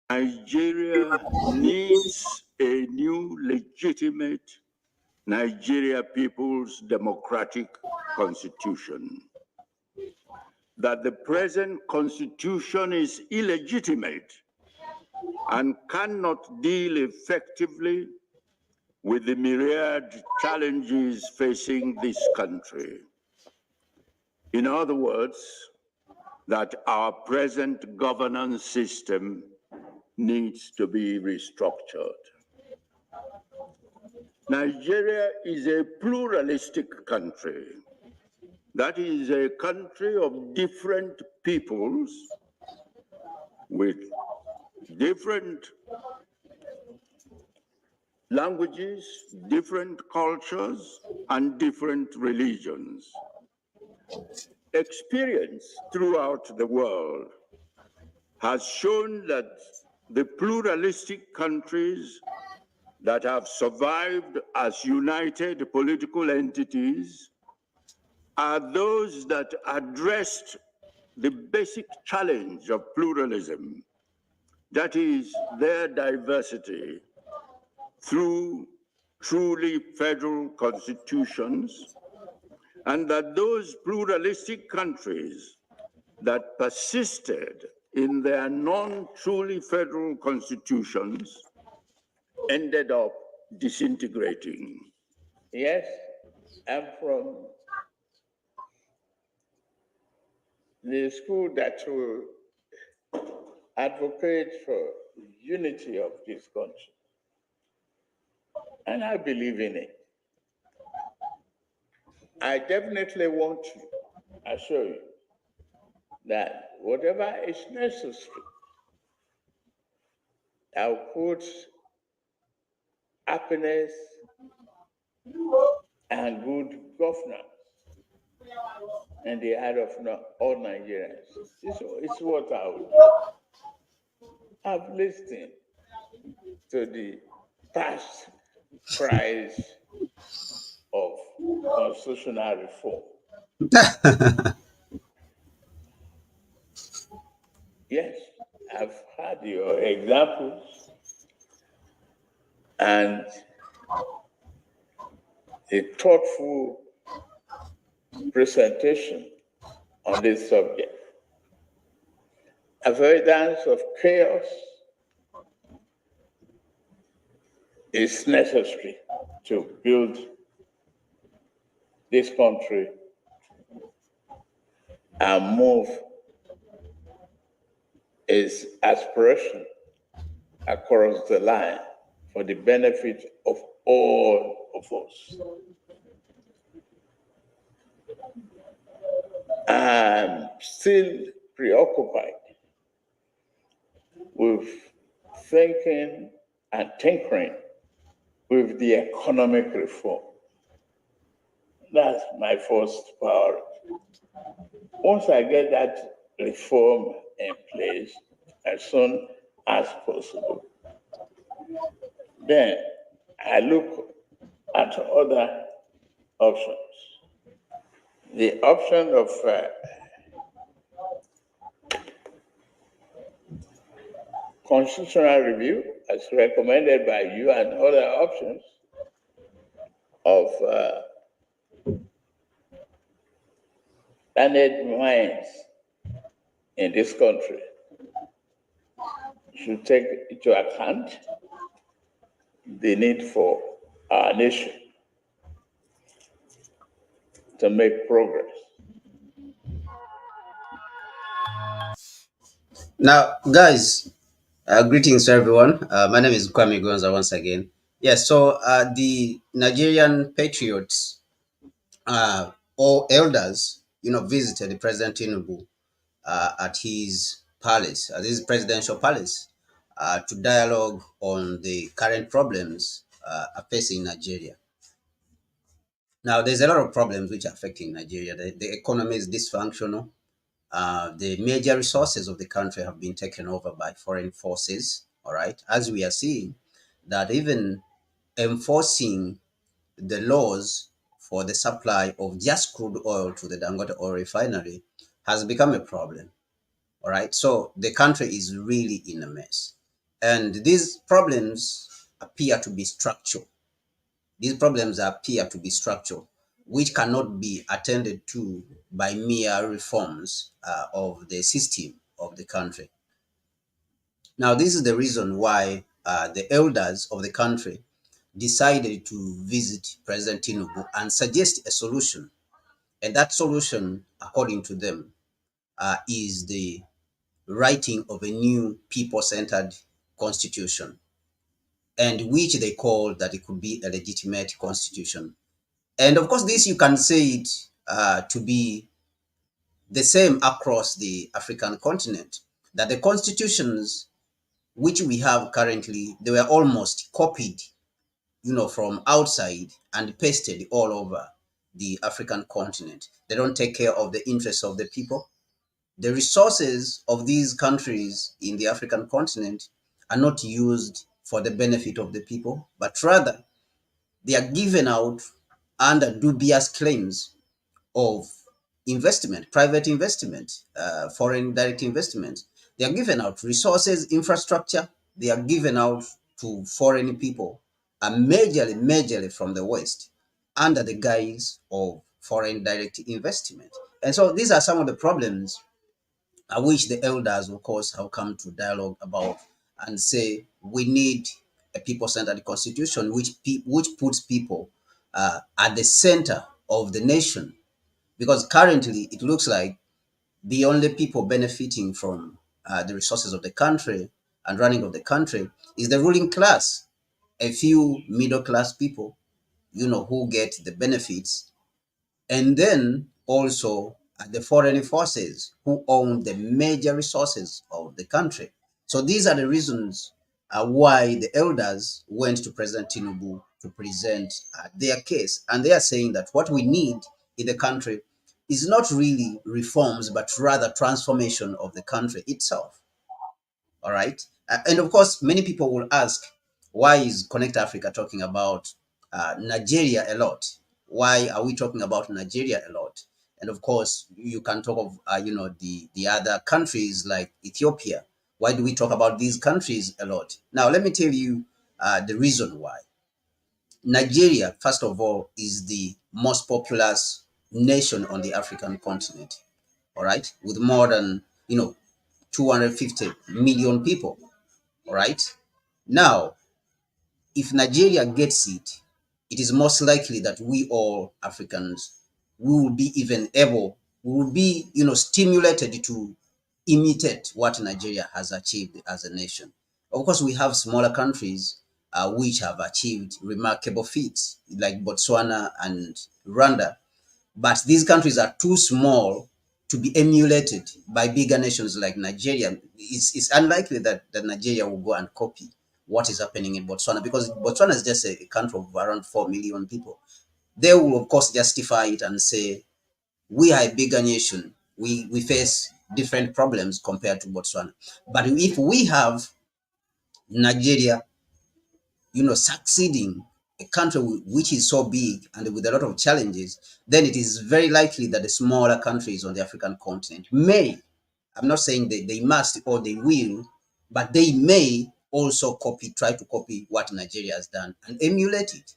Nigeria needs a new legitimate Nigeria People's Democratic Constitution. That the present constitution is illegitimate and cannot deal effectively with the myriad challenges facing this country. In other words, that our present governance system needs to be restructured. Nigeria is a pluralistic country. That is a country of different peoples with different languages, different cultures, and different religions. Experience throughout the world has shown that the pluralistic countries that have survived as united political entities are those that addressed the basic challenge of pluralism, that is, their diversity, through truly federal constitutions, and that those pluralistic countries that persisted in their non-truly federal constitutions ended up disintegrating. Yes, I'm from the school that will advocate for unity of this country. And I believe in it. I definitely want to assure you that whatever is necessary, I'll put happiness and good governance in the heart of all Nigerians. This is what I would do. I've listened to the past cries of constitutional reform. Yes, I've had your examples and a thoughtful presentation on this subject. Avoidance of chaos is necessary to build this country and move its aspiration across the line for the benefit of all of us. I'm still preoccupied with thinking and tinkering with the economic reform. That's my first priority. Once I get that reform in place as soon as possible, then I look at other options. The option of constitutional review, as recommended by you, and other options of learned minds in this country should take into account the need for our nation to make progress. Now, guys, greetings to everyone. My name is Kwame Gonza once again. Yes, so the Nigerian patriots or elders, visited the President Tinubu at his palace, at his presidential palace, to dialogue on the current problems facing Nigeria. Now, there's a lot of problems which are affecting Nigeria. The economy is dysfunctional. The major resources of the country have been taken over by foreign forces. All right, as we are seeing that even enforcing the laws for the supply of just crude oil to the Dangote oil refinery has become a problem. All right, so the country is really in a mess. And these problems appear to be structural. These problems appear to be structural, which cannot be attended to by mere reforms of the system of the country. Now, this is the reason why the elders of the country decided to visit President Tinubu and suggest a solution. And that solution, according to them, is the writing of a new people-centered constitution, and which they call that it could be a legitimate constitution. And of course, this you can say it to be the same across the African continent, that the constitutions which we have currently, they were almost copied, from outside and pasted all over the African continent. They don't take care of the interests of the people. The resources of these countries in the African continent are not used for the benefit of the people, but rather they are given out under dubious claims of investment, private investment, foreign direct investment. They are given out resources, infrastructure. They are given out to foreign people, and majorly from the West, under the guise of foreign direct investment. And so these are some of the problems I wish the elders, of course, have come to dialogue about and say we need a people-centered constitution which puts people at the center of the nation, because currently it looks like the only people benefiting from the resources of the country and running of the country is the ruling class, a few middle class people, who get the benefits, and then also the foreign forces who own the major resources of the country. So these are the reasons why the elders went to President Tinubu to present their case. And they are saying that what we need in the country is not really reforms, but rather transformation of the country itself. All right. And of course, many people will ask, why is Connect Africa talking about Nigeria a lot? Why are we talking about Nigeria a lot? And of course, you can talk of, the other countries like Ethiopia. Why do we talk about these countries a lot? Now, let me tell you the reason why. Nigeria, first of all, is the most populous nation on the African continent. All right. With more than, 250 million people. All right. Now, if Nigeria gets it, it is most likely that we all Africans, we will be even able, we will be, stimulated to imitate what Nigeria has achieved as a nation. Of course, we have smaller countries which have achieved remarkable feats, like Botswana and Rwanda, but these countries are too small to be emulated by bigger nations like Nigeria. It's unlikely that Nigeria will go and copy what is happening in Botswana, because Botswana is just a country of around 4 million people. They will, of course, justify it and say, we are a bigger nation. We face different problems compared to Botswana. But if we have Nigeria, succeeding, a country which is so big and with a lot of challenges, then it is very likely that the smaller countries on the African continent may, I'm not saying they must or they will, but they may also try to copy what Nigeria has done and emulate it,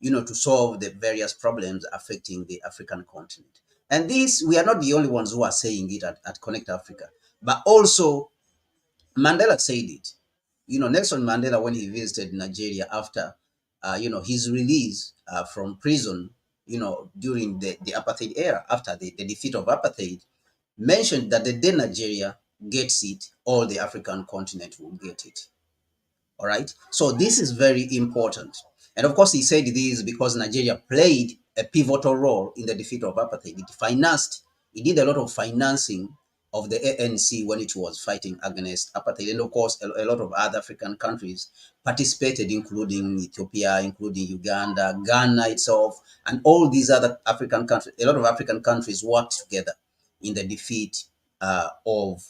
to solve the various problems affecting the African continent. And this, we are not the only ones who are saying it at Connect Africa, but also Mandela said it. Nelson Mandela, when he visited Nigeria after, his release from prison, during the apartheid era, after the defeat of apartheid, mentioned that the day Nigeria gets it, all the African continent will get it. All right. So this is very important. And of course, he said this because Nigeria played a pivotal role in the defeat of apartheid. It did a lot of financing of the ANC when it was fighting against apartheid. And of course, a lot of other African countries participated, including Ethiopia, including Uganda, Ghana itself, and all these other African countries. A lot of African countries worked together in the defeat of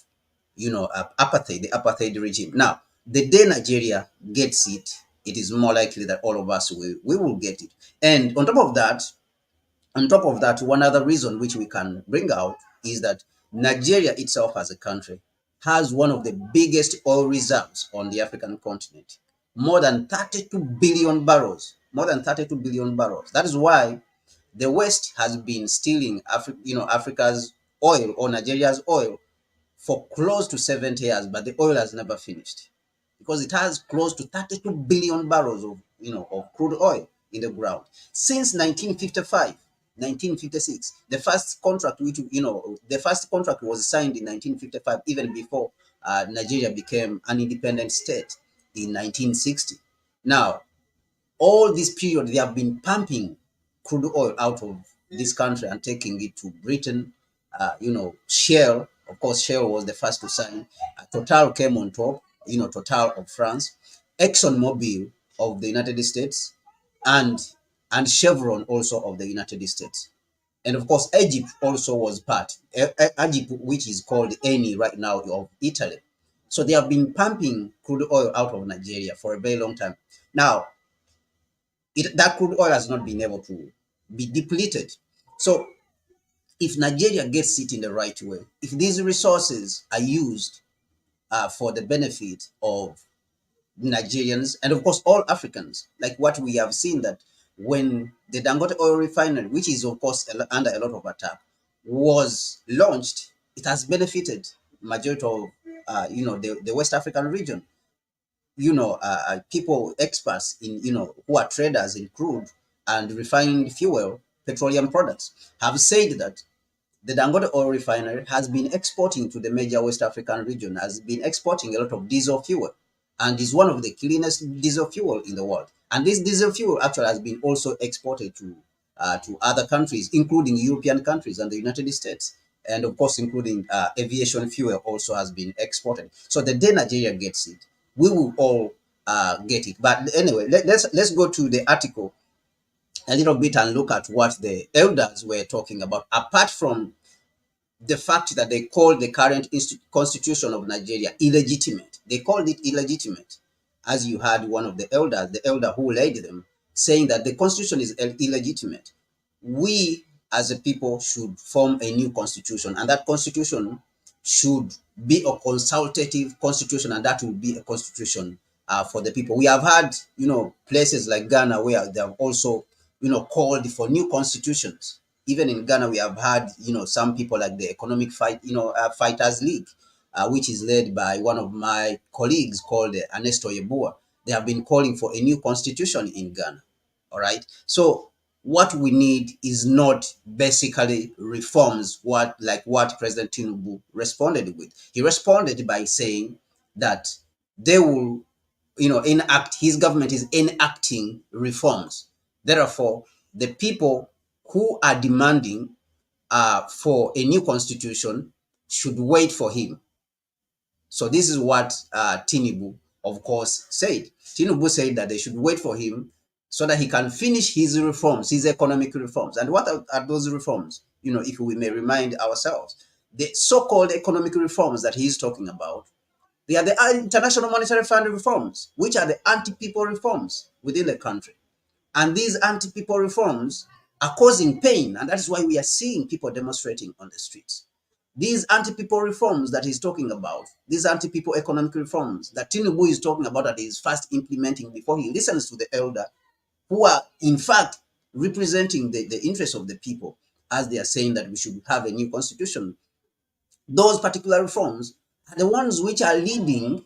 apartheid, the apartheid regime. Now, the day Nigeria gets it, it is more likely that all of us we will get it. And on top of that, one other reason which we can bring out is that Nigeria itself as a country has one of the biggest oil reserves on the African continent, more than 32 billion barrels. More than 32 billion barrels. That is why the West has been stealing Africa's oil or Nigeria's oil for close to 70 years, but the oil has never finished because it has close to 32 billion barrels of crude oil in the ground since 1955. 1956, the first contract, the first contract was signed in 1955, even before Nigeria became an independent state in 1960. Now, all this period, they have been pumping crude oil out of this country and taking it to Britain. Shell, of course, Shell was the first to sign. Total came on top, Total of France, ExxonMobil of the United States, and Chevron also of the United States. And of course, Egypt also was part. Egypt, which is called Eni right now, of Italy. So they have been pumping crude oil out of Nigeria for a very long time. Now, that crude oil has not been able to be depleted. So if Nigeria gets it in the right way, if these resources are used for the benefit of Nigerians and of course all Africans, like what we have seen, that when the Dangote oil refinery, which is of course under a lot of attack, was launched, it has benefited majority of the West African region. People, experts in, who are traders in crude and refined fuel, petroleum products, have said that the Dangote oil refinery has been exporting to the major West African region, has been exporting a lot of diesel fuel, and is one of the cleanest diesel fuel in the world. And this diesel fuel actually has been also exported to other countries, including European countries and the United States. And of course, including aviation fuel also has been exported. So the day Nigeria gets it, we will all get it. But anyway, let's go to the article a little bit and look at what the elders were talking about. Apart from the fact that they called the current constitution of Nigeria illegitimate, they called it illegitimate, as you heard one of the elders, the elder who led them, saying that the constitution is illegitimate. We as a people should form a new constitution, and that constitution should be a consultative constitution, and that will be a constitution for the people. We have had, places like Ghana where they have also, called for new constitutions. Even in Ghana, we have had, some people like the Economic Fighters League, which is led by one of my colleagues called Ernesto Yeboah. They have been calling for a new constitution in Ghana. All right. So what we need is not basically reforms, what President Tinubu responded with. He responded by saying that they will, his government is enacting reforms. Therefore, the people who are demanding for a new constitution should wait for him. So this is what Tinubu, of course, said. Tinubu said that they should wait for him so that he can finish his reforms, his economic reforms. And what are those reforms? If we may remind ourselves, the so-called economic reforms that he is talking about, they are the International Monetary Fund reforms, which are the anti-people reforms within the country. And these anti-people reforms are causing pain, and that is why we are seeing people demonstrating on the streets. These anti-people reforms that he's talking about, these anti-people economic reforms that Tinubu is talking about, that he's first implementing before he listens to the elder, who are in fact representing the interests of the people, as they are saying that we should have a new constitution. Those particular reforms are the ones which are leading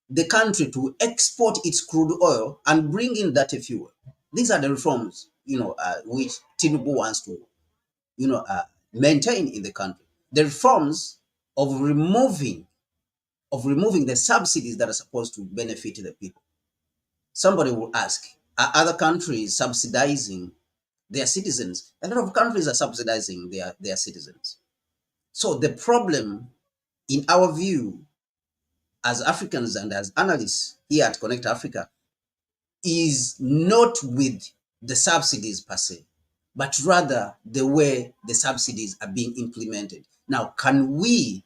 the country to export its crude oil and bring in dirty fuel. These are the reforms, which Tinubu wants to, maintain in the country. The reforms of removing the subsidies that are supposed to benefit the people. Somebody will ask, are other countries subsidizing their citizens? A lot of countries are subsidizing their citizens. So the problem, in our view, as Africans and as analysts here at Connect Africa, is not with the subsidies per se, but rather the way the subsidies are being implemented. Now, can we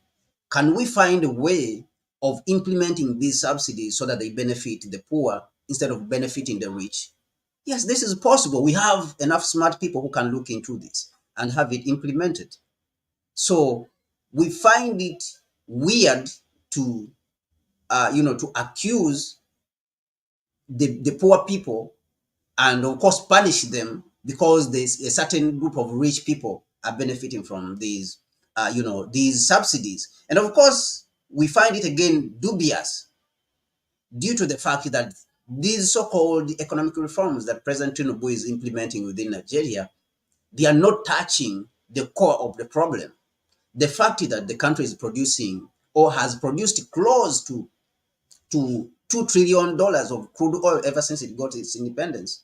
find a way of implementing these subsidies so that they benefit the poor instead of benefiting the rich? Yes, this is possible. We have enough smart people who can look into this and have it implemented. So we find it weird to to accuse the poor people and of course punish them because there's a certain group of rich people are benefiting from these these subsidies. And of course we find it again dubious due to the fact that these so-called economic reforms that President Tinubu is implementing within Nigeria, they are not touching the core of the problem. The fact that the country is producing or has produced close to $2 trillion of crude oil ever since it got its independence,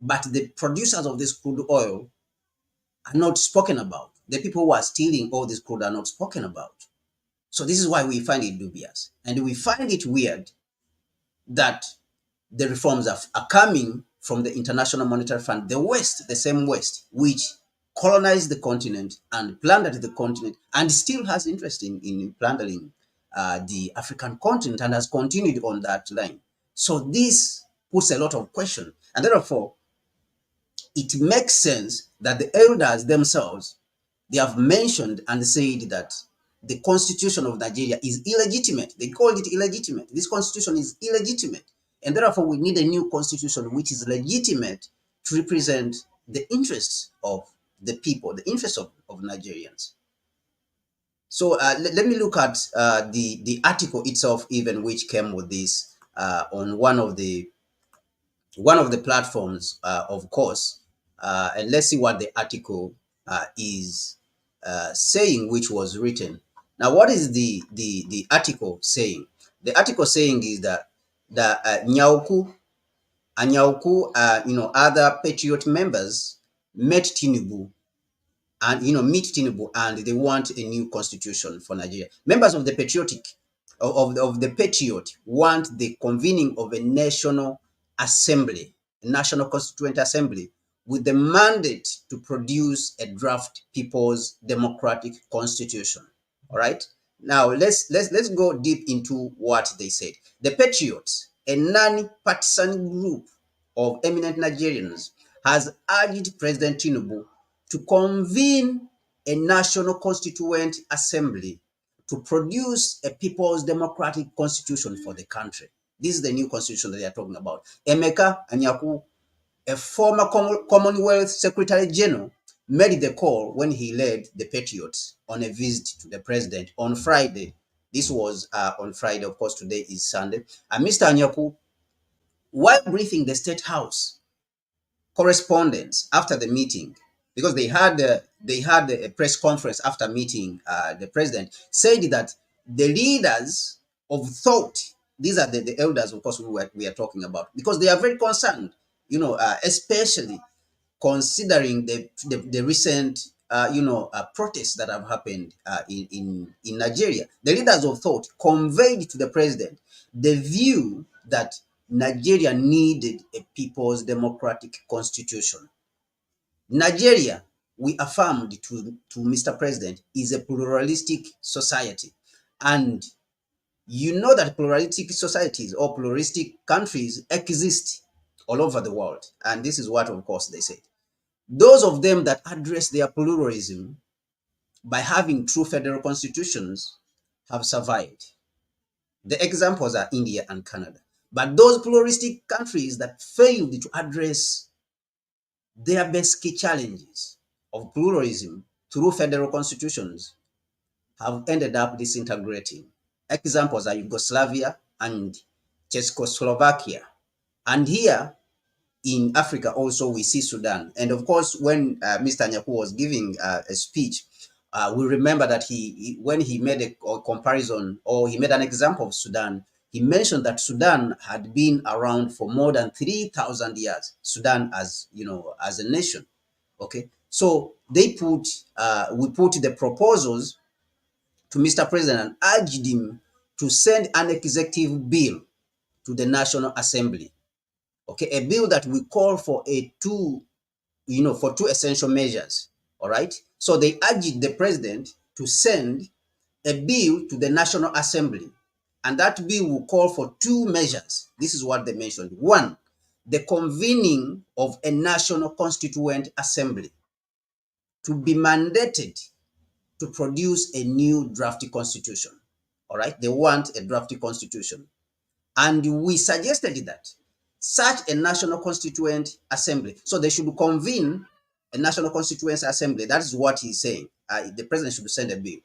but the producers of this crude oil are not spoken about. The people who are stealing all this crude are not spoken about. So this is why we find it dubious, and we find it weird that the reforms are coming from the International Monetary Fund, the West, the same West, which colonized the continent and plundered the continent and still has interest in plundering the African continent and has continued on that line. So this puts a lot of question, and therefore it makes sense that the elders themselves, they have mentioned and said that the constitution of Nigeria is illegitimate. They called it illegitimate. This constitution is illegitimate. And therefore, we need a new constitution which is legitimate to represent the interests of the people, the interests of Nigerians. So let me look at the article itself, even which came with this on one of the platforms, of course, and let's see what the article is saying, which was written. Now, what is the article saying? The article saying is that the Nyauku, other Patriot members met Tinubu and meet Tinubu, and they want a new constitution for Nigeria. Members of the of the Patriot want the convening of a national assembly, a national constituent assembly, with the mandate to produce a draft people's democratic constitution. All right. Now let's go deep into what they said. The Patriots, a non-partisan group of eminent Nigerians, has urged President Tinubu to convene a national constituent assembly to produce a people's democratic constitution for the country. This is the new constitution that they are talking about. Emeka Anyaku, a former Commonwealth Secretary General, made the call when he led the Patriots on a visit to the president on Friday. This was on Friday. Of course, today is Sunday. And Mr. Anyaku, while briefing the State House correspondents after the meeting, because they had a press conference after meeting the president, said that the leaders of thought, these are the elders, of course, we are talking about, because they are very concerned, especially considering the recent protests that have happened in Nigeria. The leaders of thought conveyed to the president the view that Nigeria needed a people's democratic constitution. Nigeria, we affirmed to Mr. President, is a pluralistic society. And you know that pluralistic societies or pluralistic countries exist all over the world. And this is what, of course, they said. Those of them that address their pluralism by having true federal constitutions have survived. The examples are India and Canada. But those pluralistic countries that failed to address their basic challenges of pluralism through federal constitutions have ended up disintegrating. Examples are Yugoslavia and Czechoslovakia. And here in Africa also we see Sudan. And of course, when Mr. Nyaku was giving a speech, we remember that when he made a comparison, or he made an example of Sudan, he mentioned that Sudan had been around for more than 3,000 years. Sudan as a nation. Okay, so we put the proposals to Mr. President and urged him to send an executive bill to the National Assembly. Okay, a bill that will call for two essential measures. All right. So they urged the president to send a bill to the National Assembly, and that bill will call for two measures. This is what they mentioned. One, the convening of a national constituent assembly to be mandated to produce a new draft constitution. All right, they want a drafty constitution. And we suggested that such a national constituent assembly, so they should convene a national constituent assembly. That is what he's saying. The president should send a bill.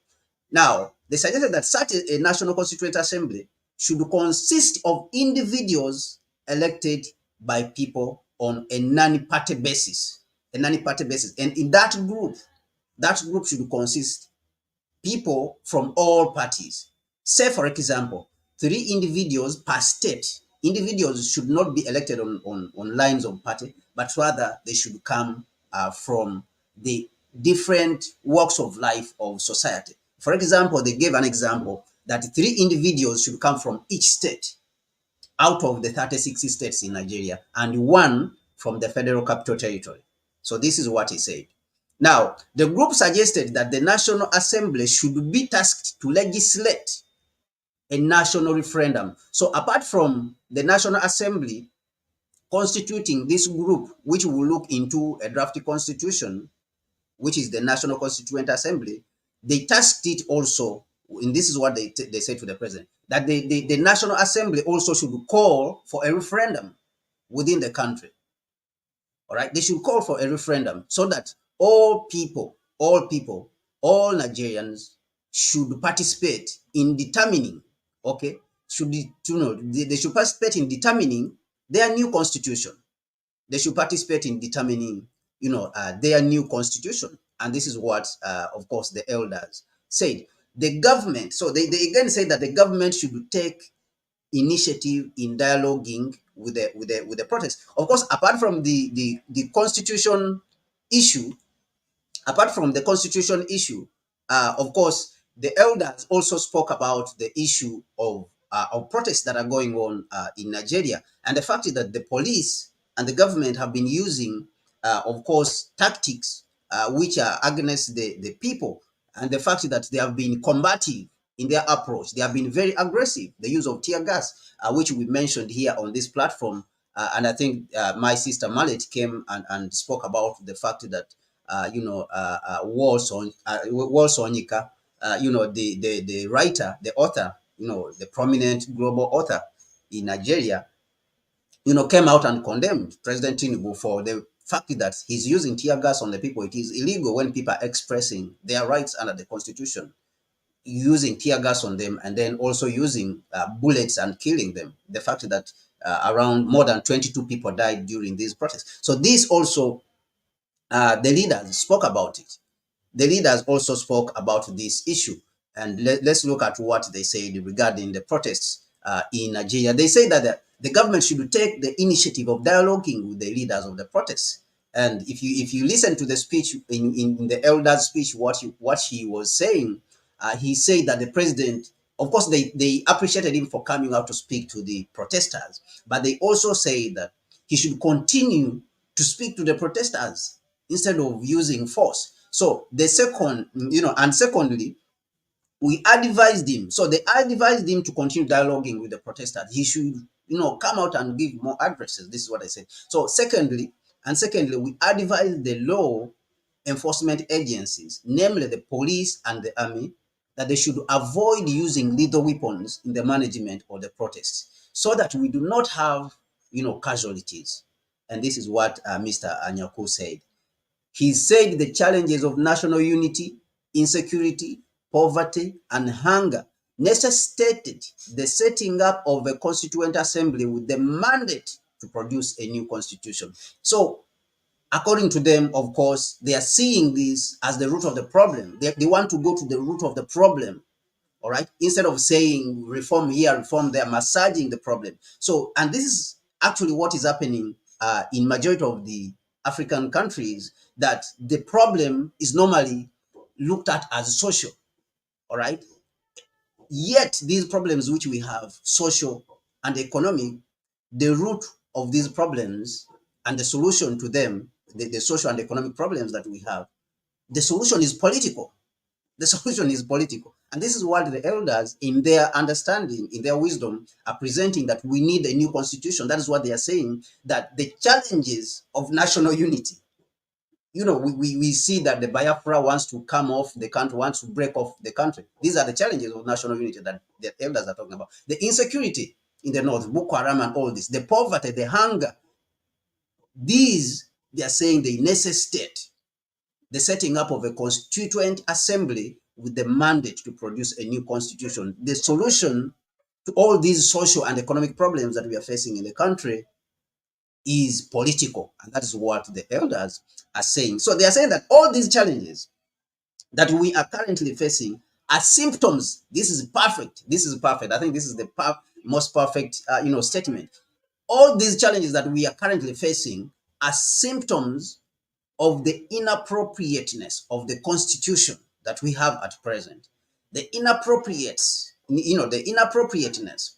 Now, they suggested that such a national constituent assembly should consist of individuals elected by people on a non-party basis. A non-party basis. And in that group should consist people from all parties. Say, for example, 3 individuals per state. Individuals should not be elected on lines of party, but rather they should come from the different walks of life of society. For example, they gave an example that 3 individuals should come from each state out of the 36 states in Nigeria and one from the Federal Capital Territory. So this is what he said. Now, the group suggested that the National Assembly should be tasked to legislate a national referendum. So apart from the National Assembly constituting this group, which will look into a drafty constitution, which is the National Constituent Assembly, they tasked it also, and this is what they said to the president, that the National Assembly also should call for a referendum within the country. All right, they should call for a referendum so that all Nigerians should participate in determining, okay, they should participate in determining their new constitution. They should participate in determining, their new constitution. And this is what, of course, the elders said. The government, so they again say that the government should take initiative in dialoguing with the protest. Of course, apart from the constitution issue, of course, the elders also spoke about the issue of protests that are going on in Nigeria, and the fact is that the police and the government have been using, of course, tactics which are against the people, and the fact is that they have been combative in their approach. They have been very aggressive. The use of tear gas, which we mentioned here on this platform, and I think my sister Mahlet came and spoke about the fact that Walsonika, the writer, the author, the prominent global author in Nigeria, came out and condemned President Tinubu for the fact that he's using tear gas on the people. It is illegal when people are expressing their rights under the Constitution, using tear gas on them and then also using bullets and killing them. The fact that around more than 22 people died during these protests. So this also, the leaders spoke about it. The leaders also spoke about this issue. And let's look at what they said regarding the protests in Nigeria. They say that the government should take the initiative of dialoguing with the leaders of the protests. And if you listen to the speech in the elder's speech, what he was saying, he said that the president, of course, they appreciated him for coming out to speak to the protesters, but they also say that he should continue to speak to the protesters instead of using force. So the second, and secondly, we advised him. So they advised him to continue dialoguing with the protesters. He should, come out and give more addresses. This is what I said. So secondly, we advised the law enforcement agencies, namely the police and the army, that they should avoid using lethal weapons in the management of the protests so that we do not have, casualties. And this is what Mr. Anyaku said. He said the challenges of national unity, insecurity, poverty, and hunger necessitated the setting up of a constituent assembly with the mandate to produce a new constitution. So, according to them, of course, they are seeing this as the root of the problem. They want to go to the root of the problem, all right? Instead of saying reform here, reform there, massaging the problem. So, and this is actually what is happening in majority of the African countries, that the problem is normally looked at as social, all right? Yet these problems which we have, social and economic, the root of these problems and the solution to them, the social and economic problems that we have, the solution is political. The solution is political. And this is what the elders, in their understanding, in their wisdom, are presenting, that we need a new constitution. That is what they are saying, that the challenges of national unity, we see that the Biafra wants to come off the country, wants to break off the country. These are the challenges of national unity that the elders are talking about. The insecurity in the north, Boko Haram and all this, the poverty, the hunger. These, they are saying they necessitate the setting up of a constituent assembly with the mandate to produce a new constitution. The solution to all these social and economic problems that we are facing in the country is political. And that is what the elders are saying. So they are saying that all these challenges that we are currently facing are symptoms. This is perfect. This is perfect. I think this is the most perfect, statement. All these challenges that we are currently facing are symptoms of the inappropriateness of the constitution that we have at present. The inappropriateness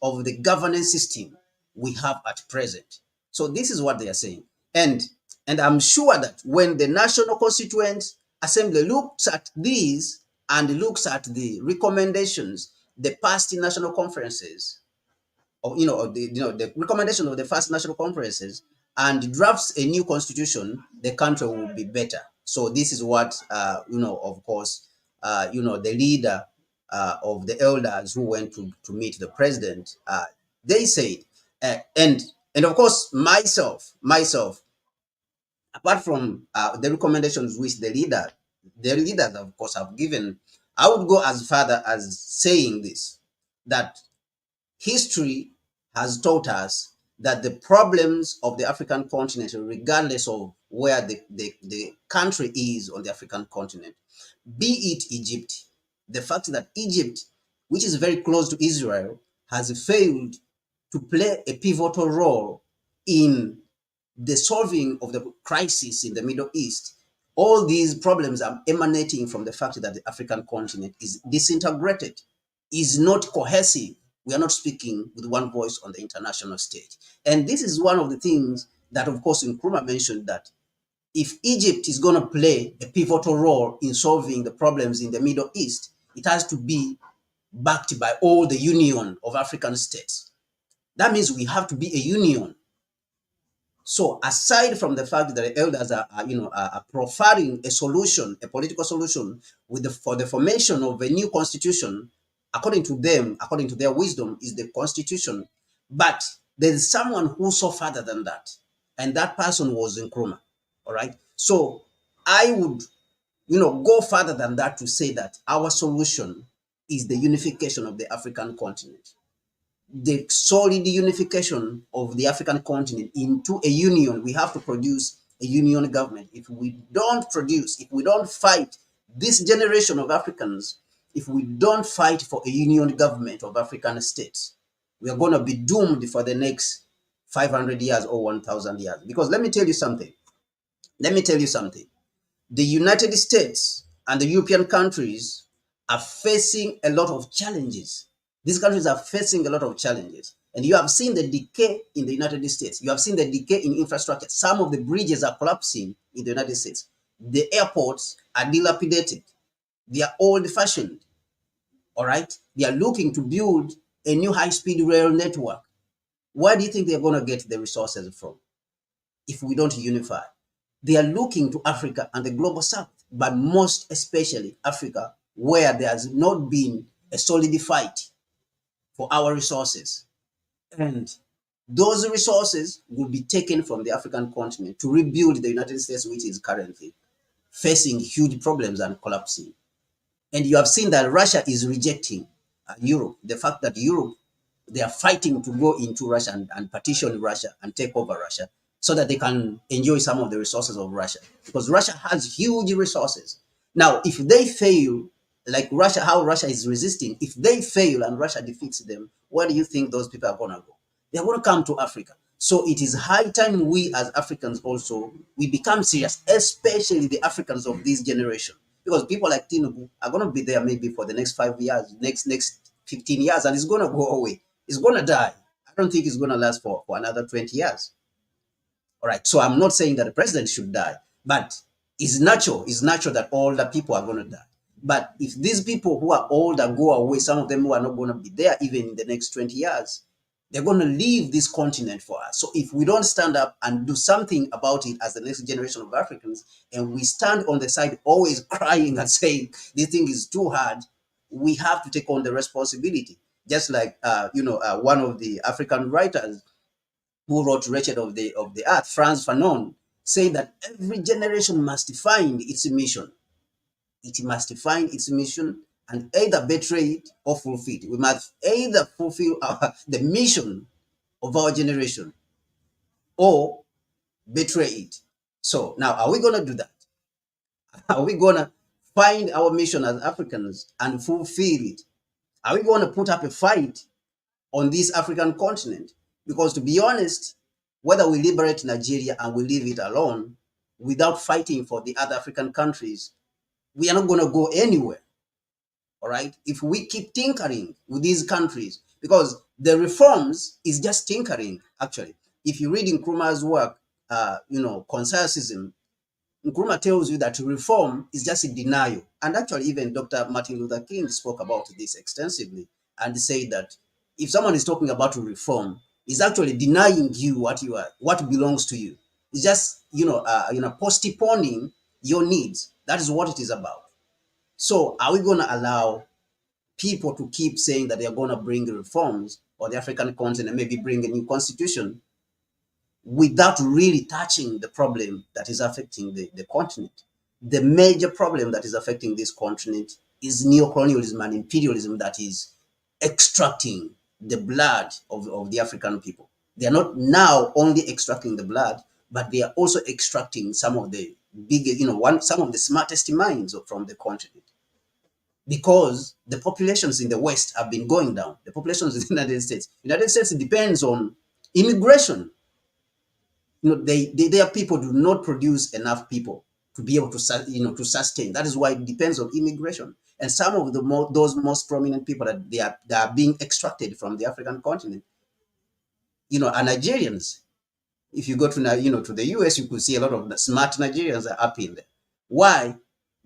of the governance system we have at present. So this is what they are saying. And I'm sure that when the National Constituent Assembly looks at these and looks at the recommendations, the past national conferences, the recommendation of the first national conferences, and drafts a new constitution, the country will be better. So this is what of course, the leader of the elders who went to meet the president, they said, and of course myself, apart from the recommendations which the leaders of course have given, I would go as far as saying this, that history has taught us that the problems of the African continent, regardless of where the country is on the African continent, be it Egypt, the fact that Egypt, which is very close to Israel, has failed to play a pivotal role in the solving of the crisis in the Middle East. All these problems are emanating from the fact that the African continent is disintegrated, is not cohesive. We are not speaking with one voice on the international stage. And this is one of the things that, of course, Nkrumah mentioned, that if Egypt is going to play a pivotal role in solving the problems in the Middle East, it has to be backed by all the union of African states. That means we have to be a union. So aside from the fact that the elders are profiling a solution, a political solution, for the formation of a new constitution, according to them, according to their wisdom, is the constitution. But there is someone who saw further than that, and that person was Nkrumah. All right. So I would, go further than that to say that our solution is the unification of the African continent. The solid unification of the African continent into a union. We have to produce a union government. If we don't fight this generation of Africans, if we don't fight for a union government of African states, we are going to be doomed for the next 500 years or 1,000 years. Because let me tell you something. The United States and the European countries are facing a lot of challenges. These countries are facing a lot of challenges. And you have seen the decay in the United States. You have seen the decay in infrastructure. Some of the bridges are collapsing in the United States. The airports are dilapidated. They are old-fashioned. All right? They are looking to build a new high-speed rail network. Where do you think they're going to get the resources from if we don't unify? They are looking to Africa and the global south, but most especially Africa, where there has not been a solid fight for our resources. And those resources will be taken from the African continent to rebuild the United States, which is currently facing huge problems and collapsing. And you have seen that Russia is rejecting Europe. The fact that Europe, they are fighting to go into Russia and partition Russia and take over Russia so that they can enjoy some of the resources of Russia. Because Russia has huge resources. Now, if they fail, like Russia, how Russia is resisting, if they fail and Russia defeats them, where do you think those people are going to go? They're going to come to Africa. So it is high time we as Africans also, we become serious, especially the Africans of this generation. Because people like Tinubu are going to be there maybe for the next 5 years, next 15 years, and it's going to go away. It's going to die. I don't think it's going to last for another 20 years. All right. So I'm not saying that the president should die, but it's natural that older people are going to die. But if these people who are older go away, some of them who are not going to be there even in the next 20 years, They're going to leave this continent for us. So if we don't stand up and do something about it as the next generation of Africans, and we stand on the side always crying and saying this thing is too hard, we have to take on the responsibility. Just like one of the African writers who wrote "Wretched of the Earth," Franz Fanon, say that every generation must find its mission. It must find its mission and either betray it or fulfill it. We must either fulfill the mission of our generation or betray it. So now, are we going to do that? Are we going to find our mission as Africans and fulfill it? Are we going to put up a fight on this African continent? Because to be honest, whether we liberate Nigeria and we leave it alone without fighting for the other African countries, we are not going to go anywhere. All right. If we keep tinkering with these countries, because the reforms is just tinkering, actually. If you read Nkrumah's work, Consensusism, Nkrumah tells you that reform is just a denial. And actually, even Dr. Martin Luther King spoke about this extensively and said that if someone is talking about reform, is actually denying you what belongs to you. It's just postponing your needs. That is what it is about. So are we going to allow people to keep saying that they are going to bring reforms, or the African continent maybe bring a new constitution, without really touching the problem that is affecting the continent? The major problem that is affecting this continent is neocolonialism and imperialism that is extracting the blood of the African people. They are not now only extracting the blood, but they are also extracting some of the biggest, some of the smartest minds from the continent. Because the populations in the West have been going down. The populations in the United States depends on immigration. Their people do not produce enough people to be able to sustain. That is why it depends on immigration. And some of those most prominent people that are being extracted from the African continent, are Nigerians. If you go to the US, you could see a lot of the smart Nigerians are up in there. Why?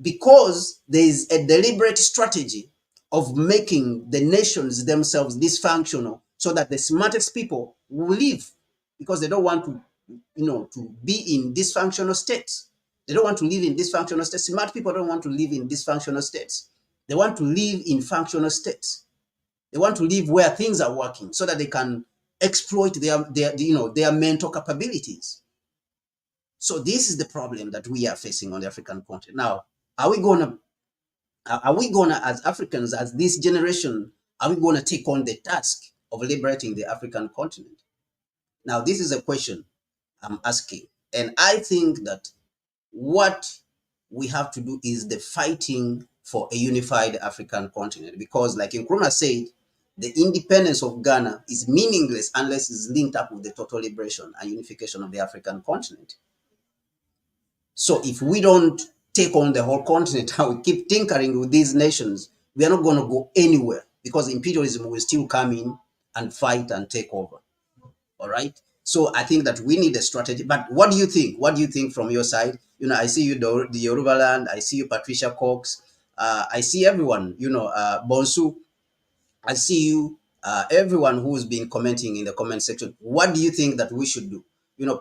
Because there is a deliberate strategy of making the nations themselves dysfunctional so that the smartest people will leave, because they don't want to be in dysfunctional states. They don't want to live in dysfunctional states. Smart people don't want to live in dysfunctional states. They want to live in functional states. They want to live where things are working so that they can exploit their mental capabilities. So this is the problem that we are facing on the African continent. Now, are we gonna, as Africans, as this generation, are we gonna take on the task of liberating the African continent? Now, this is a question I'm asking, and I think that what we have to do is the fighting for a unified African continent, because, like Nkrumah said, the independence of Ghana is meaningless unless it's linked up with the total liberation and unification of the African continent. So if we don't take on the whole continent and we keep tinkering with these nations, we are not going to go anywhere, because imperialism will still come in and fight and take over. All right. So I think that we need a strategy. But what do you think? What do you think from your side? I see you, the Yoruba land. I see you, Patricia Cox. I see everyone, Bonsu. I see you, everyone who's been commenting in the comment section. What do you think that we should do?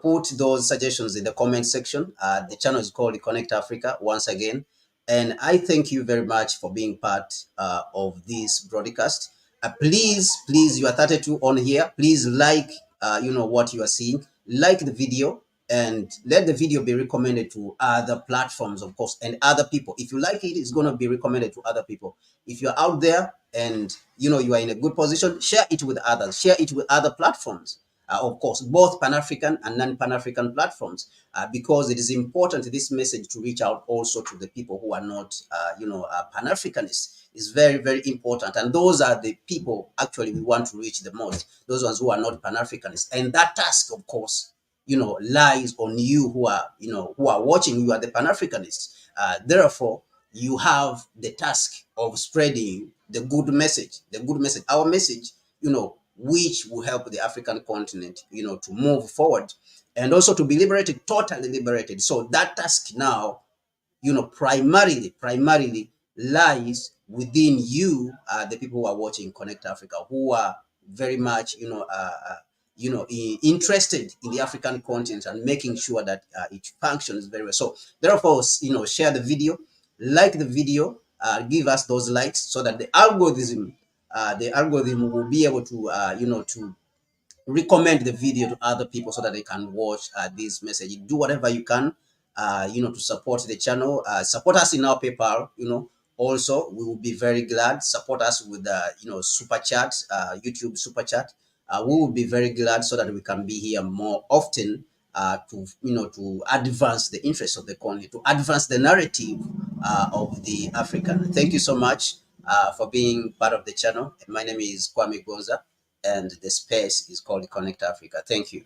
Put those suggestions in the comment section. The channel is called Connect Africa once again. And I thank you very much for being part of this broadcast. Please, you are 32 on here. Please like, what you are seeing. Like the video and let the video be recommended to other platforms, of course, and other people. If you like it, it's going to be recommended to other people. If you're out there and you are in a good position, share it with others. Share it with other platforms. Of course, both Pan-African and non-Pan-African platforms, because it is important, this message, to reach out also to the people who are not, Pan-Africanists. Is very, very important. And those are the people actually we want to reach the most, those ones who are not Pan-Africanists. And that task, of course, lies on you who are watching. You are the Pan-Africanists. Therefore, you have the task of spreading the good message, our message, which will help the African continent, to move forward and also to be liberated, totally liberated. So that task now, primarily lies within you, the people who are watching Connect Africa, who are very much, interested in the African continent and making sure that it functions very well. So therefore, share the video, like the video, give us those likes so that the algorithm will be able to, to recommend the video to other people so that they can watch this message. Do whatever you can, to support the channel. Support us in our PayPal. Also, we will be very glad. Support us with super chat, YouTube super chat. We will be very glad so that we can be here more often, to advance the interests of the colony, to advance the narrative of the African. Thank you so much for being part of the channel. My name is Kwame Goza, and the space is called Connect Africa. Thank you.